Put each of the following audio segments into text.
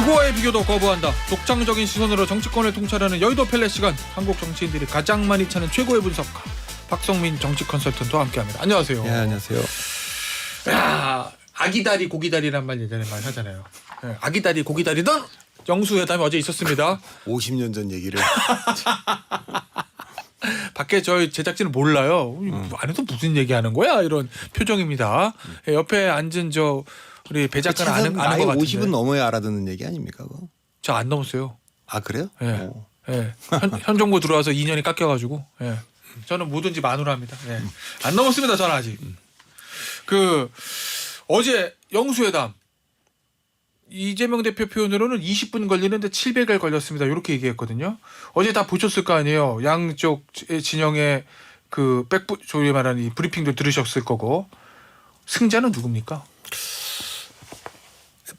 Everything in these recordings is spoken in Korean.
누구와의 비교도 거부한다. 독창적인 시선으로 정치권을 통찰하는 여의도 펠레 시간. 한국 정치인들이 가장 많이 찾는 최고의 분석가 박성민 정치 컨설턴트와 함께합니다. 안녕하세요. 네, 안녕하세요. 야, 아기다리 고기다리란 말 예전에 많이 하잖아요. 네, 아기다리 고기다리던 영수회담이 어제 있었습니다. 50년 전 얘기를. 밖에 저희 제작진은 몰라요. 안에서 무슨 얘기하는 거야 이런 표정입니다. 옆에 앉은 저 우리 배 작가는 아는 것 같은데. 50은 넘어야 알아듣는 얘기 아닙니까? 저 안 넘었어요. 아 그래요? 예. 예. 현 정부 들어와서 2년이 깎여가지고. 예. 저는 뭐든지 만으로 합니다. 예. 안 넘었습니다. 저는 아직. 그 어제 영수회담 이재명 대표 표현으로는 20분 걸리는데 700일 걸렸습니다. 이렇게 얘기했거든요. 어제 다 보셨을 거 아니에요. 양쪽 진영의 그 소위 말하는 이 브리핑도 들으셨을 거고. 승자는 누굽니까?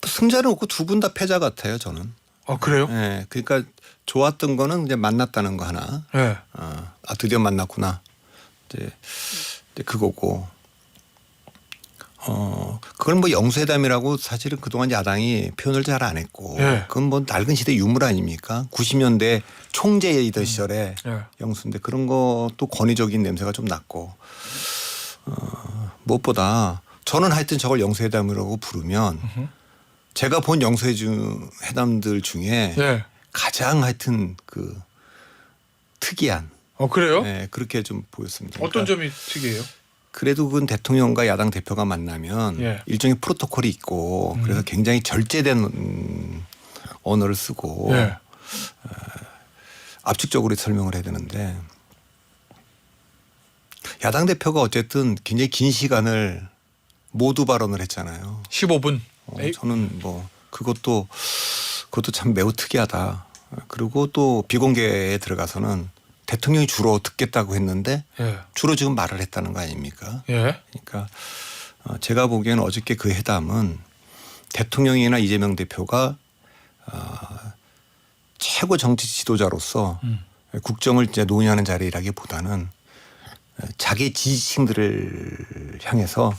승자는 없고 두 분 다 패자 같아요. 저는. 아 그래요? 네, 그러니까 좋았던 거는 이제 만났다는 거 하나. 네. 아 드디어 만났구나. 이제 그거고. 그건 뭐 영수회담이라고 사실은 그동안 야당이 표현을 잘 안 했고. 네. 그건 뭐 낡은 시대 유물 아닙니까? 90년대 총재이던 시절에 네. 영수인데 그런 것도 권위적인 냄새가 좀 났고. 무엇보다 저는 하여튼 저걸 영수회담이라고 부르면 제가 본 영수회담들 중에 네. 가장 하여튼 그 특이한. 그래요? 네, 그렇게 좀 보였습니다. 어떤 그러니까 점이 특이해요? 그래도 그건 대통령과 야당 대표가 만나면 예. 일종의 프로토콜이 있고 그래서 굉장히 절제된 언어를 쓰고 예. 압축적으로 설명을 해야 되는데 야당 대표가 어쨌든 굉장히 긴 시간을 모두 발언을 했잖아요. 15분. 저는 뭐 그것도 참 매우 특이하다. 그리고 또 비공개에 들어가서는 대통령이 주로 듣겠다고 했는데 예. 주로 지금 말을 했다는 거 아닙니까? 예. 그러니까 제가 보기에는 어저께 그 회담은 대통령이나 이재명 대표가 최고 정치 지도자로서 국정을 이제 논의하는 자리라기보다는 자기 지지층들을 향해서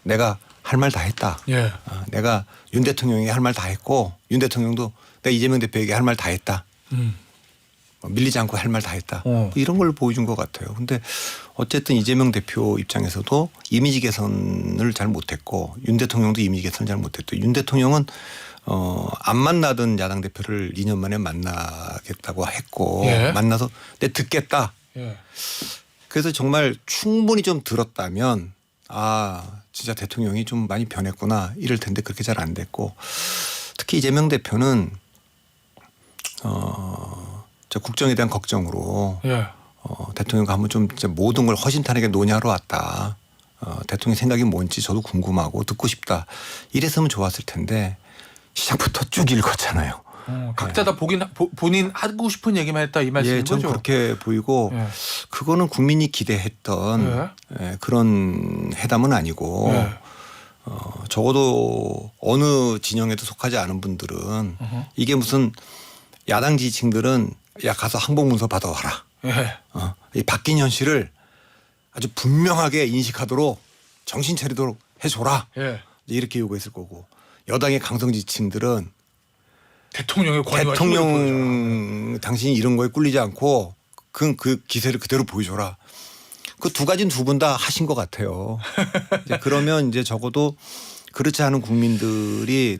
내가 할 말 다 했다. 예. 내가 윤 대통령에게 할 말 다 했고 윤 대통령도 내가 이재명 대표에게 할 말 다 했다. 밀리지 않고 할 말 다 했다. 이런 걸 보여준 것 같아요. 근데 어쨌든 이재명 대표 입장에서도 이미지 개선을 잘 못했고 윤 대통령도 이미지 개선을 잘 못했고 윤 대통령은 안 만나던 야당 대표를 2년 만에 만나겠다고 했고 예. 만나서 내 듣겠다. 예. 그래서 정말 충분히 좀 들었다면 진짜 대통령이 좀 많이 변했구나 이럴 텐데 그렇게 잘 안 됐고 특히 이재명 대표는 저 국정에 대한 걱정으로 예. 대통령과 한번 좀 진짜 모든 걸 허심탄회하게 논의하러 왔다. 대통령 생각이 뭔지 저도 궁금하고 듣고 싶다. 이랬으면 좋았을 텐데 시작부터 쭉 읽었잖아요. 각자 다 본인 하고 싶은 얘기만 했다 이 말씀인 전 거죠? 그렇게 보이고 예. 그거는 국민이 기대했던 그런 회담은 아니고 적어도 어느 진영에도 속하지 않은 분들은 이게 무슨 야당 지지층들은 야 가서 항복문서 받아와라. 예. 이 바뀐 현실을 아주 분명하게 인식하도록 정신 차리도록 해줘라. 예. 이렇게 요구했을 거고 여당의 강성 지지층들은 대통령의 권위와 힘을 보여줘라. 대통령 당신이 이런 거에 꿀리지 않고 그 기세를 그대로 보여줘라. 그 두 가지는 두 분 다 하신 것 같아요. 이제 그러면 이제 적어도 그렇지 않은 국민들이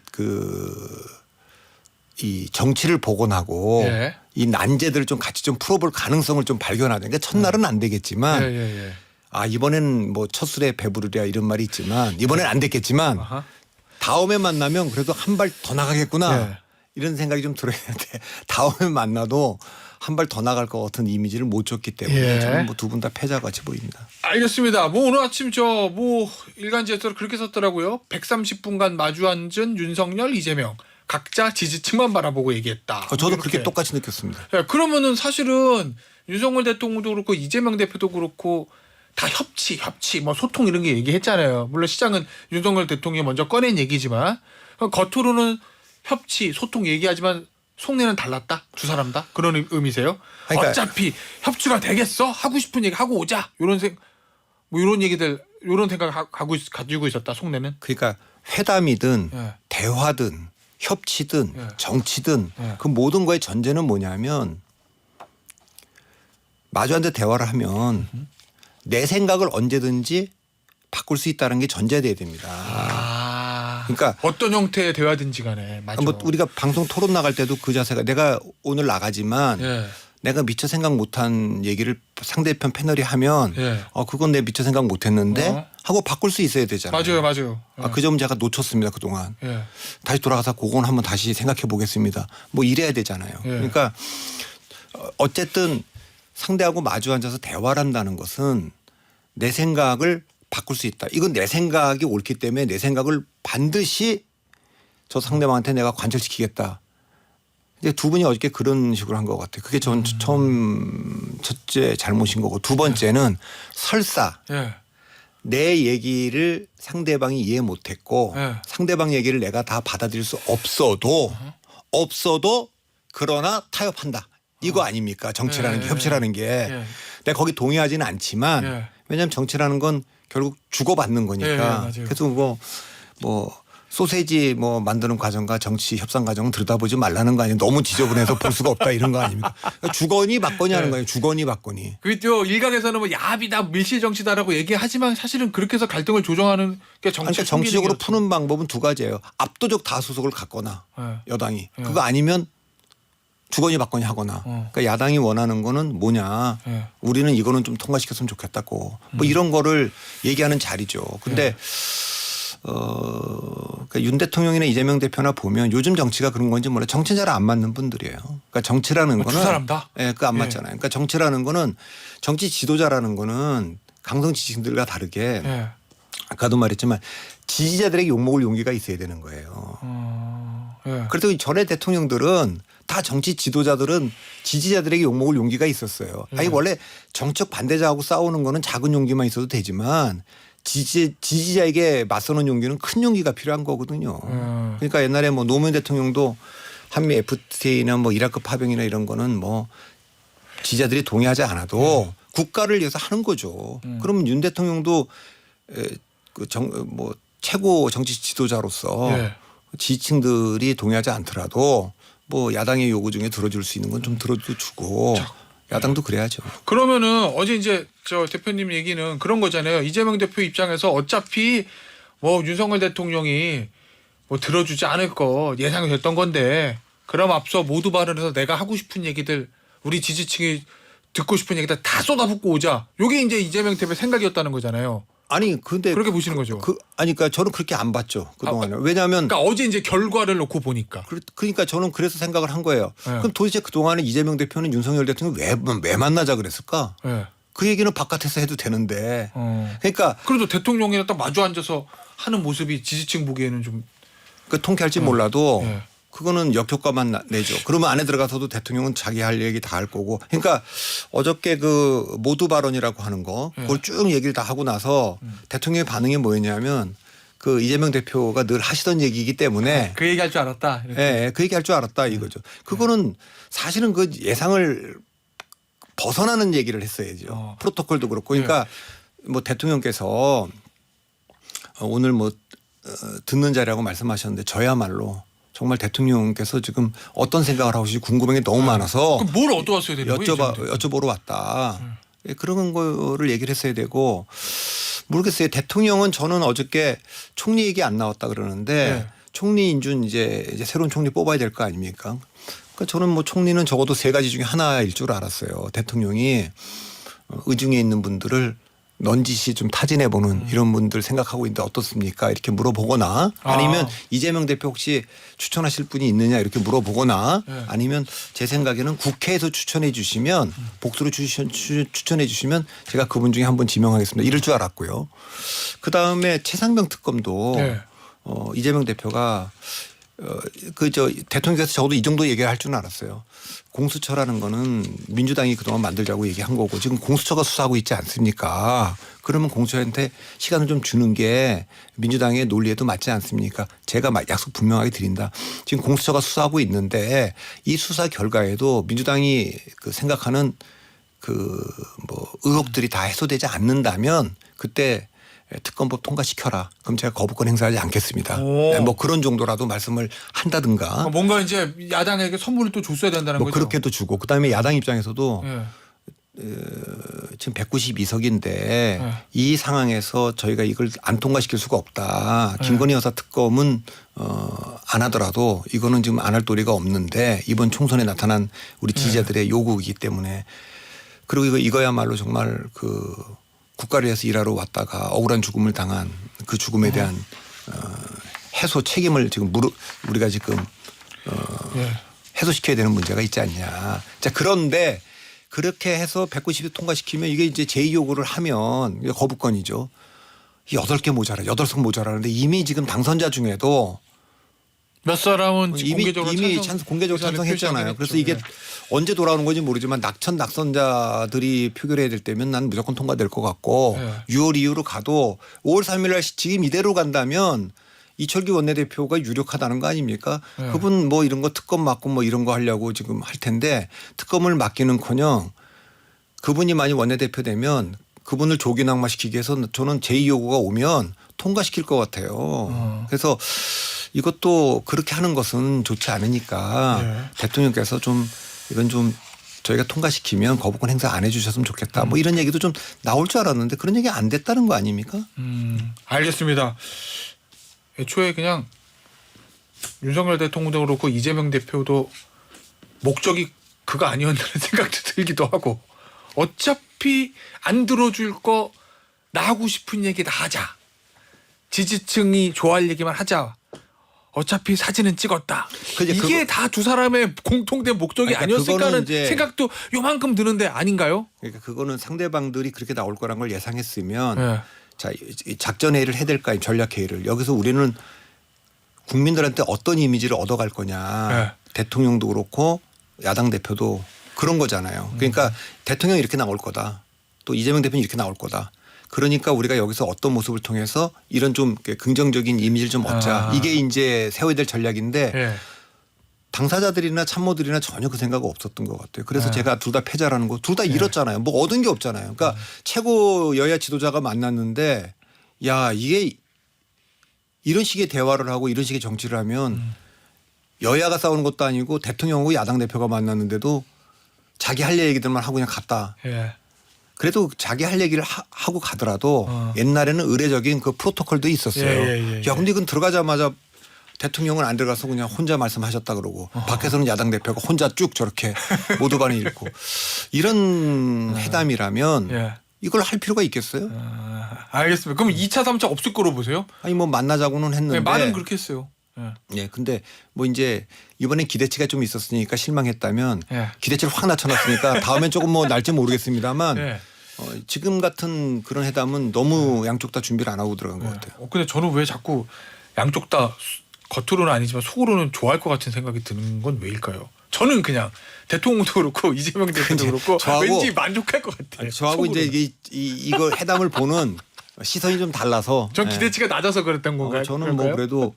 이 정치를 복원하고 예. 이 난제들을 좀 같이 좀 풀어볼 가능성을 좀 발견하자. 그러니까 첫날은 안 되겠지만 예. 이번에는 뭐 첫술에 배부르랴 이런 말이 있지만 이번엔 안 됐겠지만 아하. 다음에 만나면 그래도 한 발 더 나가겠구나 예. 이런 생각이 좀 들어야 되는데 다음에 만나도 한 발 더 나갈 것 같은 이미지를 못 줬기 때문에 예. 저는 뭐 두 분 다 패자같이 보입니다. 알겠습니다. 오늘 아침 일간지에서 그렇게 썼더라고요. 130분간 마주 앉은 윤석열, 이재명 각자 지지층만 바라보고 얘기했다. 저도 이렇게. 그렇게 똑같이 느꼈습니다. 예, 그러면은 사실은 윤석열 대통령도 그렇고 이재명 대표도 그렇고 다 협치, 뭐 소통 이런 게 얘기했잖아요. 물론 시장은 윤석열 대통령이 먼저 꺼낸 얘기지만 겉으로는 협치, 소통 얘기하지만 속내는 달랐다. 두 사람 다 그런 의미세요? 그러니까 어차피 협치가 되겠어? 하고 싶은 얘기 하고 오자. 이런 얘기들 이런 생각 가지고 있었다. 속내는. 그러니까 회담이든 예. 대화든 협치든 예. 정치든 예. 그 모든 거의 전제는 뭐냐면 마주 앉아 대화를 하면 내 생각을 언제든지 바꿀 수 있다는 게 전제돼야 됩니다. 그러니까 어떤 형태의 대화든지 간에 맞죠. 뭐 우리가 방송 토론 나갈 때도 그 자세가 내가 오늘 나가지만 예. 내가 미처 생각 못한 얘기를 상대편 패널이 하면 예. 그건 내 미처 생각 못했는데 하고 바꿀 수 있어야 되잖아요. 맞아요. 예. 그 점은 제가 놓쳤습니다 그동안. 예. 다시 돌아가서 그건 한번 다시 생각해 보겠습니다. 뭐 이래야 되잖아요. 예. 그러니까 어쨌든 상대하고 마주 앉아서 대화를 한다는 것은 내 생각을 바꿀 수 있다. 이건 내 생각이 옳기 때문에 내 생각을 반드시 저 상대방한테 내가 관철시키겠다. 이제 두 분이 어저께 그런 식으로 한 것 같아요. 그게 전 처음 첫째 잘못인 거고 두 번째는 설사 예. 내 얘기를 상대방이 이해 못했고 예. 상대방 얘기를 내가 다 받아들일 수 없어도 그러나 타협한다. 이거 아닙니까? 정치라는 게 예. 협치라는 게 예. 내가 거기 동의하지는 않지만 예. 왜냐하면 정치라는 건 결국 주고받는 거니까. 예, 맞아요. 그래서 뭐 소세지 뭐 만드는 과정과 정치 협상 과정은 들여다보지 말라는 거 아니에요. 너무 지저분해서 볼 수가 없다 이런 거 아닙니까? 그러니까 주거니 받거니 하는 거예요. 주거니 받거니. 그또 일각에서는 뭐 야비다 밀실 정치다라고 얘기하지만 사실은 그렇게 해서 갈등을 조정하는 게 정치. 그러니까 정치적으로 푸는 방법은 두 가지예요. 압도적 다수석을 갖거나 예. 여당이 예. 그거 아니면 주거니 받거니 하거나. 그러니까 야당이 원하는 거는 뭐냐. 예. 우리는 이거는 좀 통과시켰으면 좋겠다고. 뭐 이런 거를 얘기하는 자리죠. 근데 그러니까 윤 대통령이나 이재명 대표나 보면 요즘 정치가 그런 건지 몰라요. 정치 잘 안 맞는 분들이에요. 그러니까 정치라는 거는 두 사람 다? 예, 그거 안 예. 맞잖아요. 그러니까 정치라는 거는 정치 지도자라는 거는 강성 지지층들과 다르게 예. 아까도 말했지만 지지자들에게 욕먹을 용기가 있어야 되는 거예요. 예. 그래도 전에 대통령들은 다 정치 지도자들은 지지자들에게 욕먹을 용기가 있었어요. 아니 원래 정책 반대자하고 싸우는 거는 작은 용기만 있어도 되지만 지지자에게 맞서는 용기는 큰 용기가 필요한 거거든요. 그러니까 옛날에 뭐 노무현 대통령도 한미 FTA나 뭐 이라크 파병이나 이런 거는 뭐 지지자들이 동의하지 않아도 국가를 위해서 하는 거죠. 그러면 윤 대통령도 뭐 최고 정치 지도자로서 예. 지지층들이 동의하지 않더라도 뭐 야당의 요구 중에 들어줄 수 있는 건 좀 들어도 주고 야당도 그래야죠. 그러면은 어제 이제 저 대표님 얘기는 그런 거잖아요. 이재명 대표 입장에서 어차피 뭐 윤석열 대통령이 뭐 들어주지 않을 거 예상이 됐던 건데 그럼 앞서 모두 발언해서 내가 하고 싶은 얘기들 우리 지지층이 듣고 싶은 얘기들 다 쏟아붓고 오자. 요게 이제 이재명 대표 생각이었다는 거잖아요. 아니 근데 그렇게 보시는 거죠. 그러니까 저는 그렇게 안 봤죠 그동안에. 왜냐하면 그러니까 어제 이제 결과를 놓고 보니까. 그러니까 저는 그래서 생각을 한 거예요. 네. 그럼 도대체 그동안에 이재명 대표는 윤석열 대통령 왜 만나자 그랬을까? 예. 그 얘기는 바깥에서 해도 되는데. 어. 그러니까 그래도 대통령이랑 딱 마주 앉아서 하는 모습이 지지층 보기에는 좀 그 통쾌할지 몰라도 예. 그거는 역효과만 내죠. 그러면 안에 들어가서도 대통령은 자기 할 얘기 다 할 거고. 그러니까 어저께 그 모두 발언이라고 하는 거 그걸 쭉 얘기를 다 하고 나서 대통령의 반응이 뭐였냐면 그 이재명 대표가 늘 하시던 얘기이기 때문에 그 얘기할 줄 알았다. 이렇게. 예, 그 얘기 할 줄 알았다 이거죠. 그거는 사실은 그 예상을 벗어나는 얘기를 했어야죠. 프로토콜도 그렇고. 그러니까 뭐 대통령께서 오늘 뭐 듣는 자리라고 말씀하셨는데 저야말로 정말 대통령께서 지금 어떤 생각을 하고 계신지 궁금한 게 너무 많아서 그럼 뭘 얻어왔어야 되는 거예요? 여쭤보러 왔다. 예, 그런 거를 얘기를 했어야 되고 모르겠어요. 대통령은 저는 어저께 총리 얘기 안 나왔다 그러는데 총리 인준 이제 새로운 총리 뽑아야 될 거 아닙니까? 그러니까 저는 뭐 총리는 적어도 세 가지 중에 하나일 줄 알았어요. 대통령이 의중에 있는 분들을 넌지시 좀 타진해보는 이런 분들 생각하고 있는데 어떻습니까? 이렇게 물어보거나 아니면 이재명 대표 혹시 추천하실 분이 있느냐 이렇게 물어보거나 아니면 제 생각에는 국회에서 추천해 주시면 복수로 추천해 주시면 제가 그분 중에 한 분 지명하겠습니다. 이럴 줄 알았고요. 그다음에 최상병 특검도 이재명 대표가 대통령께서 적어도 이 정도 얘기를 할 줄은 알았어요. 공수처라는 거는 민주당이 그동안 만들자고 얘기한 거고 지금 공수처가 수사하고 있지 않습니까? 그러면 공수처한테 시간을 좀 주는 게 민주당의 논리에도 맞지 않습니까? 제가 약속 분명하게 드린다. 지금 공수처가 수사하고 있는데 이 수사 결과에도 민주당이 그 생각하는 그 뭐 의혹들이 다 해소되지 않는다면 그때 특검법 통과시켜라. 그럼 제가 거부권 행사하지 않겠습니다. 오. 네, 뭐 그런 정도라도 말씀을 한다든가. 뭔가 이제 야당에게 선물을 또 줬어야 된다는 뭐 거죠. 그렇게도 주고 그다음에 야당 입장에서도 예. 지금 192석인데 이 상황에서 저희가 이걸 안 통과시킬 수가 없다. 김건희 여사 특검은 안 하더라도 이거는 지금 안 할 도리가 없는데 이번 총선에 나타난 우리 지지자들의 요구이기 때문에 그리고 이거야말로 정말 그 국가를 위해서 일하러 왔다가 억울한 죽음을 당한 그 죽음에 대한 해소 책임을 지금 우리가 지금 해소시켜야 되는 문제가 있지 않냐. 자, 그런데 그렇게 해서 190이 통과시키면 이게 이제 제2요구를 하면 이게 거부권이죠. 8개 모자라, 8석 모자라는데 이미 지금 당선자 중에도 몇 사람은 이미 공개적으로 의사를 찬성했잖아요. 그래서 표시하긴 이게 했죠. 언제 돌아오는 건지 모르지만 낙선자들이 표결해야 될 때면 난 무조건 통과될 것 같고 6월 이후로 가도 5월 3일 날 지금 이대로 간다면 이철규 원내대표가 유력하다는 거 아닙니까? 그분 뭐 이런 거 특검 맡고 뭐 이런 거 하려고 지금 할 텐데 특검을 맡기는커녕 그분이 만약 원내대표 되면 그분을 조기낙마시키기 위해서 저는 제2요구가 오면 통과시킬 것 같아요. 그래서 이것도 그렇게 하는 것은 좋지 않으니까 대통령께서 좀 이건 좀 저희가 통과시키면 거부권 행사 안 해 주셨으면 좋겠다. 뭐 이런 얘기도 좀 나올 줄 알았는데 그런 얘기 안 됐다는 거 아닙니까? 알겠습니다. 애초에 그냥 윤석열 대통령도 그렇고 이재명 대표도 목적이 그거 아니었다는 생각도 들기도 하고 어차피 안 들어줄 거 나하고 싶은 얘기 다 하자. 지지층이 좋아할 얘기만 하자. 어차피 사진은 찍었다. 이게 다 두 사람의 공통된 목적이 그러니까 아니었을까라는 생각도 요만큼 드는데 아닌가요? 그러니까 그거는 상대방들이 그렇게 나올 거란 걸 예상했으면 자, 작전회의를 해야 될까 전략회의를 여기서 우리는 국민들한테 어떤 이미지를 얻어갈 거냐. 대통령도 그렇고 야당 대표도 그런 거잖아요. 그러니까 대통령이 이렇게 나올 거다. 또 이재명 대표는 이렇게 나올 거다. 그러니까 우리가 여기서 어떤 모습을 통해서 이런 좀 긍정적인 이미지를 좀 얻자. 이게 이제 세워야 될 전략인데 당사자들이나 참모들이나 전혀 그 생각 없었던 것 같아요. 그래서 제가 둘 다 패자라는 거 둘 다 잃었잖아요. 뭐 얻은 게 없잖아요. 그러니까 최고 여야 지도자가 만났는데 야 이게 이런 식의 대화를 하고 이런 식의 정치를 하면 여야가 싸우는 것도 아니고 대통령하고 야당 대표가 만났는데도 자기 할 얘기들만 하고 그냥 갔다. 그래도 자기 할 얘기를 하고 가더라도 옛날에는 의례적인 그 프로토콜도 있었어요. 야 근데 이건 들어가자마자 대통령은 안 들어가서 그냥 혼자 말씀하셨다 그러고 밖에서는 야당 대표가 혼자 쭉 저렇게 모두반을 읽고 이런 회담이라면 이걸 할 필요가 있겠어요? 알겠습니다. 그럼 2차 3차 없을 거로 보세요? 아니 뭐 만나자고는 했는데 말은 그렇게 했어요. 예, 근데 뭐 이제 이번엔 기대치가 좀 있었으니까 실망했다면 기대치를 확 낮춰놨으니까 다음엔 조금 뭐 날지 모르겠습니다만 지금 같은 그런 회담은 너무 양쪽 다 준비를 안 하고 들어간 것 같아요. 근데 저는 왜 자꾸 양쪽 다 겉으로는 아니지만 속으로는 좋아할 것 같은 생각이 드는 건 왜일까요? 저는 그냥 대통령도 그렇고 이재명 대표도 그렇고 왠지 만족할 것 같아요. 저하고 속으로는. 이제 이거 회담을 보는 시선이 좀 달라서. 전 기대치가 낮아서 그랬던 건가요? 저는 뭐 그래도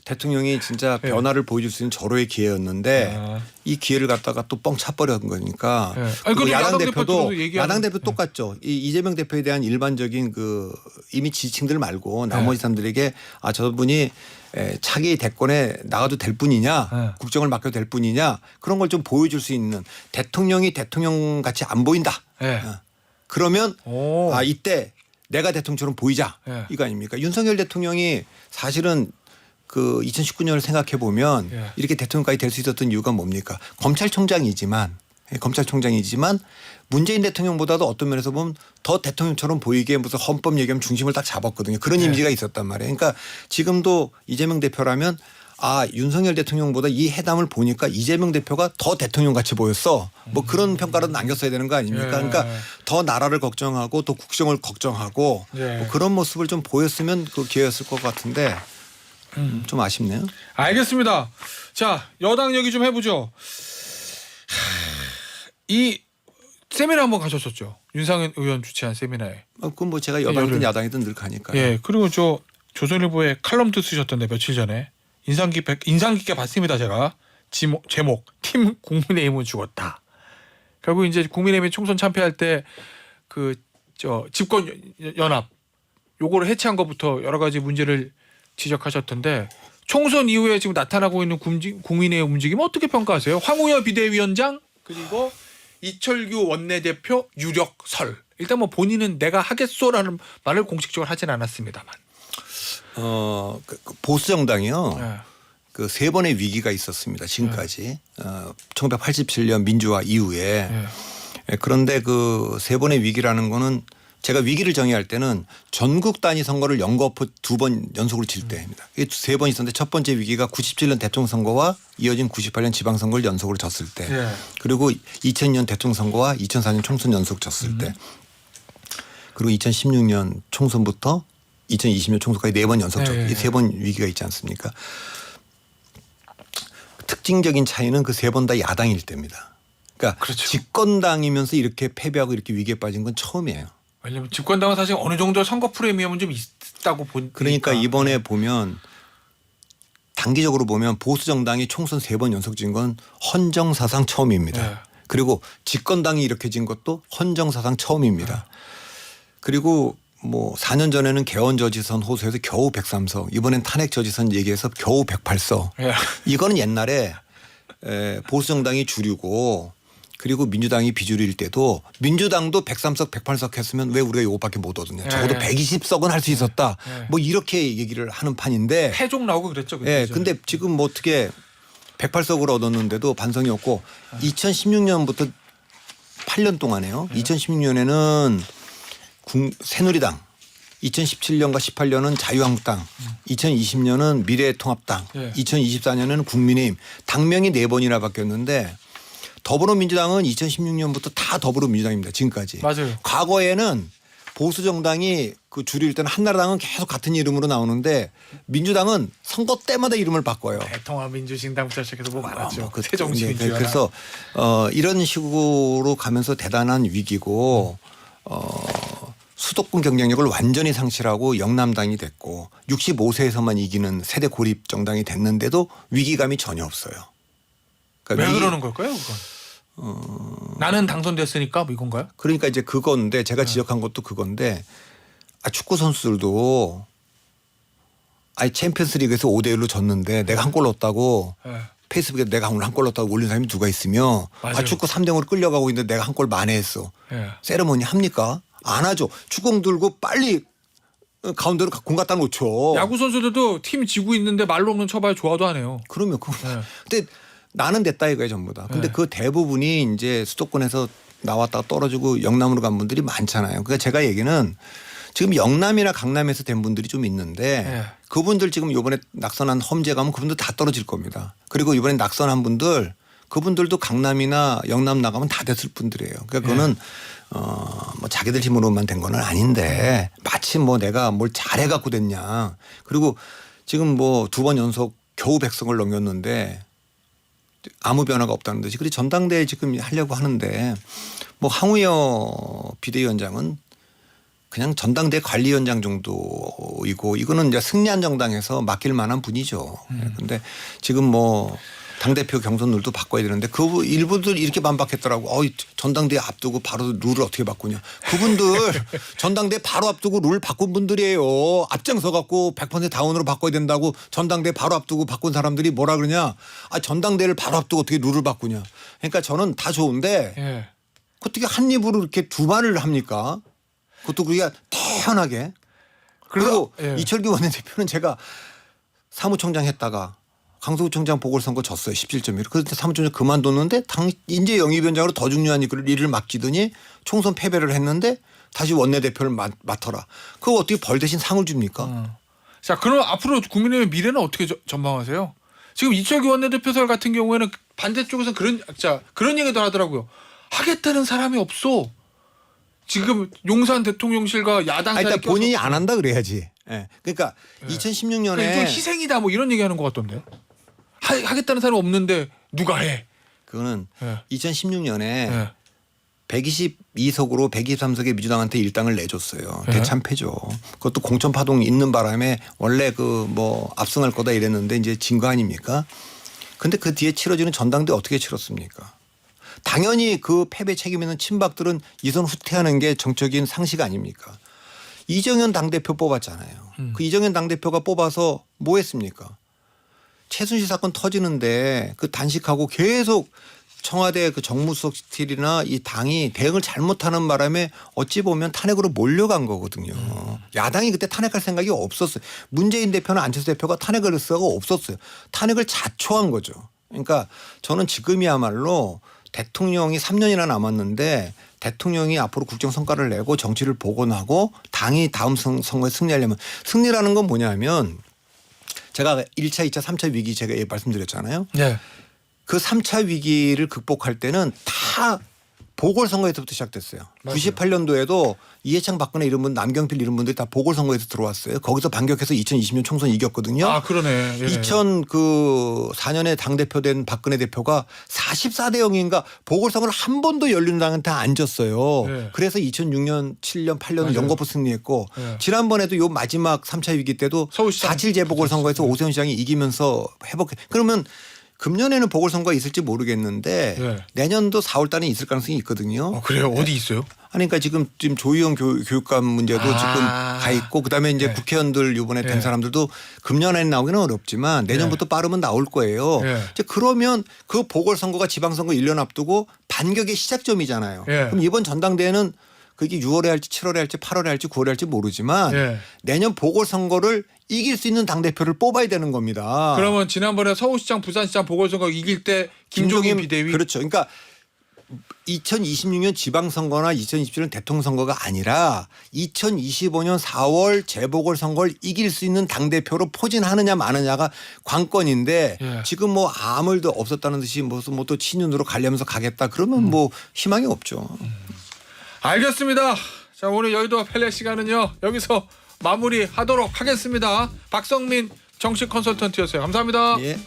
대통령이 진짜 변화를 보여줄 수 있는 절호의 기회였는데 이 기회를 갖다가 또 뻥 차버린 거니까. 그리고 야당 대표 똑같죠. 이재명 대표에 대한 일반적인 그 이미 지지층들 말고 나머지 사람들에게 아 저분이 차기 대권에 나가도 될 뿐이냐 국정을 맡겨도 될 뿐이냐 그런 걸 좀 보여줄 수 있는 대통령이 대통령 같이 안 보인다. 그러면 아 이때 내가 대통령처럼 보이자 이거 아닙니까? 윤석열 대통령이 사실은 그 2019년을 생각해 보면 이렇게 대통령까지 될 수 있었던 이유가 뭡니까? 검찰총장이지만 문재인 대통령보다도 어떤 면에서 보면 더 대통령처럼 보이게 무슨 헌법 얘기하면 중심을 딱 잡았거든요. 그런 이미지가 있었단 말이에요. 그러니까 지금도 이재명 대표라면 아 윤석열 대통령보다 이 회담을 보니까 이재명 대표가 더 대통령 같이 보였어. 뭐 그런 평가라도 남겼어야 되는 거 아닙니까? 그러니까 더 나라를 걱정하고 또 국정을 걱정하고 뭐 그런 모습을 좀 보였으면 그 기회였을 것 같은데 좀 아쉽네요. 알겠습니다. 자 여당 얘기 좀 해보죠. 이 세미나 한번 가셨었죠. 윤상현 의원 주최한 세미나에. 그건 뭐 제가 여당이든 야당이든 늘 가니까요. 예. 그리고 저 조선일보에 칼럼도 쓰셨던데 며칠 전에 인상 깊게 봤습니다. 제가 제목 팀 국민의힘은 죽었다. 결국 이제 국민의힘이 총선 참패할 때 그 저 집권 연합 요거를 해체한 것부터 여러 가지 문제를 지적하셨던데 총선 이후에 지금 나타나고 있는 국민의 움직임 어떻게 평가하세요? 황우여 비대위원장 그리고 이철규 원내대표 유력설. 일단 뭐 본인은 내가 하겠소라는 말을 공식적으로 하진 않았습니다만. 보수 정당이요. 네. 그 세 번의 위기가 있었습니다. 지금까지 1987년 민주화 이후에. 네. 그런데 그 세 번의 위기라는 거는 제가 위기를 정의할 때는 전국 단위 선거를 연거푸 2번 연속으로 칠 때입니다. 이게 세 번 있었는데 첫 번째 위기가 97년 대통령 선거와 이어진 98년 지방선거를 연속으로 졌을 때 네. 그리고 2000년 대통령 선거와 2004년 총선 연속 졌을 때 그리고 2016년 총선부터 2020년 총선까지 4번 연속 졌 이 세 번 위기가 있지 않습니까? 특징적인 차이는 그 세 번 다 야당일 때입니다. 그러니까 그렇죠. 집권당이면서 이렇게 패배하고 이렇게 위기에 빠진 건 처음이에요. 왜냐하면 집권당은 사실 어느 정도 선거 프리미엄은 좀 있다고 보니까. 그러니까 이번에 보면 단기적으로 보면 보수 정당이 총선 3번 연속 진 건 헌정사상 처음입니다. 네. 그리고 집권당이 이렇게 진 것도 헌정사상 처음입니다. 그리고 뭐 4년 전에는 개헌저지선 호소해서 겨우 103석 이번엔 탄핵저지선 얘기해서 겨우 108석. 네. 이거는 옛날에 보수 정당이 주류고 그리고 민주당이 비주류일 때도 민주당도 103석 108석 했으면 왜 우리가 이것밖에 못 얻었냐. 적어도 120석은 할 수 있었다. 뭐 이렇게 얘기를 하는 판인데. 패종 나오고 그랬죠. 예. 근데 지금 뭐 어떻게 108석을 얻었는데도 반성이 없고 2016년부터 8년 동안에요. 2016년에는 새누리당 2017년과 18년은 자유한국당 2020년은 미래통합당 2024년에는 국민의힘 당명이 4번이나 바뀌었는데 더불어민주당은 2016년부터 다 더불어민주당입니다. 지금까지. 맞아요. 과거에는 보수 정당이 그 주류일 때는 한나라당은 계속 같은 이름으로 나오는데 민주당은 선거 때마다 이름을 바꿔요. 대통합민주신당부터 시작해서 뭐 많았죠. 그, 새정치민주연합. 그래서 이런 식으로 가면서 대단한 위기고 수도권 경쟁력을 완전히 상실하고 영남당이 됐고 65세에서만 이기는 세대 고립 정당이 됐는데도 위기감이 전혀 없어요. 그러니까 왜 그러는 걸까요? 그건? 나는 당선됐으니까 뭐 이건가요? 그러니까 이제 그건데 제가 지적한 것도 그건데 축구 선수들도 챔피언스리그에서 5대1로 졌는데 내가 한 골 넣었다고 페이스북에 내가 오늘 한 골 넣었다고 올린 사람이 누가 있으며 축구 3대0으로 끌려가고 있는데 내가 한 골 만회했어. 세레모니 합니까? 안 하죠. 축구공 들고 빨리 가운데로 공 갖다 놓죠. 야구 선수들도 팀 지고 있는데 말로 없는 쳐봐야 좋아도 하네요. 그러면 근데 나는 됐다 이거예요 전부 다. 근데 그 대부분이 이제 수도권에서 나왔다가 떨어지고 영남으로 간 분들이 많잖아요. 그러니까 제가 얘기는 지금 영남이나 강남에서 된 분들이 좀 있는데 그분들 지금 이번에 낙선한 험지에 가면 그분들 다 떨어질 겁니다. 그리고 이번에 낙선한 분들 그분들도 강남이나 영남 나가면 다 됐을 분들이에요. 그러니까 그거는 뭐 자기들 힘으로만 된 건 아닌데 마치 뭐 내가 뭘 잘해 갖고 됐냐. 그리고 지금 뭐 2번 연속 겨우 100석을 넘겼는데 아무 변화가 없다는 듯이. 그리고 전당대회 지금 하려고 하는데 뭐 황우여 비대위원장은 그냥 전당대 관리위원장 정도이고 이거는 이제 승리한 정당에서 맡길 만한 분이죠. 그런데 지금 뭐 당대표 경선룰도 바꿔야 되는데 그 일부들 이렇게 반박했더라고. 전당대회 앞두고 바로 룰을 어떻게 바꾸냐. 그분들 전당대회 바로 앞두고 룰 바꾼 분들이에요. 앞장서 갖고 100% 다운으로 바꿔야 된다고 전당대회 바로 앞두고 바꾼 사람들이 뭐라 그러냐. 전당대회를 바로 앞두고 어떻게 룰을 바꾸냐. 그러니까 저는 다 좋은데 어떻게 한 입으로 이렇게 두 말을 합니까? 그것도 그게 태연하게. 그리고 이철규 원내대표는 제가 사무총장 했다가 강서구청장 보궐선거 졌어요. 17.1. 그런데 사무총장 그만뒀는데 인재 영입위원장으로 더 중요한 일을 맡기더니 총선 패배를 했는데 다시 원내대표를 맡아라. 그거 어떻게 벌 대신 상을 줍니까? 자, 그럼 앞으로 국민의힘 미래는 어떻게 전망하세요? 지금 이철규 원내대표설 같은 경우에는 반대쪽에서 그런 얘기도 하더라고요. 하겠다는 사람이 없어. 지금 용산 대통령실과 야당 사이에 일단 본인이 안 한다 그래야지. 그러니까 2016년에 좀 희생이다 뭐 이런 얘기하는 것 같던데요. 하겠다는 사람이 없는데 누가 해? 그거는 2016년에 122석으로 123석의 민주당한테 일당을 내줬어요. 대참패죠. 그것도 공천 파동 있는 바람에 원래 그 뭐 압승할 거다 이랬는데 이제 진 거 아닙니까? 근데 그 뒤에 치러지는 전당대 어떻게 치렀습니까? 당연히 그 패배 책임 있는 친박들은 이선 후퇴하는 게 정적인 상식 아닙니까? 이정현 당대표 뽑았잖아요. 그 이정현 당대표가 뽑아서 뭐 했습니까? 최순실 사건 터지는데 그 단식하고 계속 청와대 그 정무수석 스틸이나 이 당이 대응을 잘못하는 바람에 어찌 보면 탄핵으로 몰려간 거거든요. 야당이 그때 탄핵할 생각이 없었어요. 문재인 대표나 안철수 대표가 탄핵을 할 생각이 없었어요. 탄핵을 자초한 거죠. 그러니까 저는 지금이야말로 대통령이 3년이나 남았는데 대통령이 앞으로 국정 성과를 내고 정치를 복원하고 당이 다음 선거에 승리하려면 승리라는 건 뭐냐면 제가 1차, 2차, 3차 위기 제가 말씀드렸잖아요. 네. 그 3차 위기를 극복할 때는 다 보궐선거에서부터 시작됐어요. 맞아요. 98년도에도 이해창 박근혜 이런 분 남경필 이런 분들이 다 보궐선거에서 들어왔어요. 거기서 반격해서 2020년 총선 이겼거든요. 아 그러네. 예. 2004년에 당대표 된 박근혜 대표가 44대 0인가 보궐선거를 한 번도 열린당한테 안 졌어요. 네. 그래서 2006년, 7년, 8년은 맞아요. 연거푸 승리했고 네. 지난번에도 요 마지막 3차 위기 때도 서울시장 4.7 재보궐선거에서 오세훈 시장이 이기면서 회복해. 그러면 금년에는 보궐선거가 있을지 모르겠는데 네. 내년도 4월 달에 있을 가능성이 있거든요. 그래요? 어디 있어요? 아니, 그러니까 지금 조희영 교육감 문제도 지금 가 있고 그다음에 이제 네. 국회의원들 이번에 된 네. 사람들도 금년에는 나오기는 어렵지만 내년부터 빠르면 나올 거예요. 네. 이제 그러면 그 보궐선거가 지방선거 1년 앞두고 반격의 시작점이잖아요. 네. 그럼 이번 전당대회는 그게 6월에 할지 7월에 할지 8월에 할지 9월에 할지 모르지만 네. 내년 보궐선거를 이길 수 있는 당대표를 뽑아야 되는 겁니다. 그러면 지난번에 서울시장, 부산시장 보궐선거 이길 때 김종인 비대위. 그렇죠. 그러니까 2026년 지방선거나 2027년 대통령 선거가 아니라 2025년 4월 재보궐선거를 이길 수 있는 당대표로 포진하느냐 마느냐가 관건인데 예. 지금 뭐 아무 일도 없었다는 듯이 무슨 뭐 또 친윤으로 가려면서 가겠다 그러면 뭐 희망이 없죠. 알겠습니다. 자 오늘 여의도 펠레 시간은요 여기서 마무리하도록 하겠습니다. 박성민 정치 컨설턴트였어요. 감사합니다. 예.